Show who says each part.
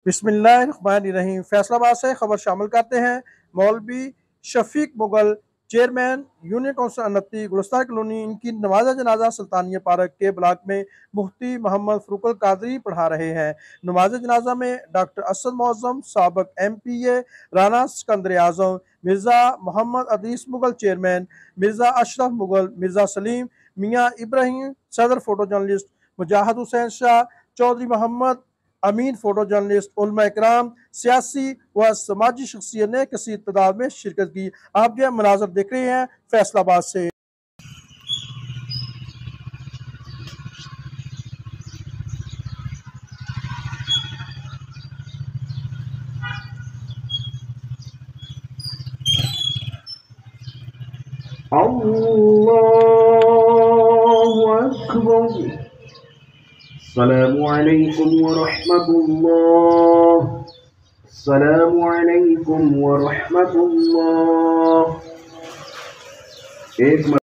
Speaker 1: बिस्मिल्लाहिर्रहमानिर्रहीम। फैसलाबाद से खबर शामिल करते हैं। मौलवी Shafiq Mughal chairman union council अनती गुलस्तान कॉलोनी, इनकी नमाज जनाजा सुल्तानिया पार्क के ब्लॉक में मुफ्ती मोहम्मद फरूक कादरी पढ़ा रहे हैं। नमाज जनाजा में डॉक्टर असद मौजम, साबिक MPA राना सिकंदर आजम, मिर्जा मोहम्मद अदीस मुगल चेयरमैन, मिर्जा अशरफ मुगल, मिर्जा सलीम, मियाँ इब्राहिम सदर, फोटो जर्नलिस्ट मुजाहिद हुसैन शाह, चौधरी मोहम्मद अमीन, फोटो जर्नलिस्ट, उलमा इकराम, सियासी व समाजी शख्सियत ने कसीर तादाद में शिरकत की। आप जो मनाजर देख रहे हैं फैसलाबाद से।
Speaker 2: अल्लाहु अकबर। अस्सलामु अलैकुम व रहमतुल्लाह। अस्सलामु अलैकुम व रहमतुल्लाह। एक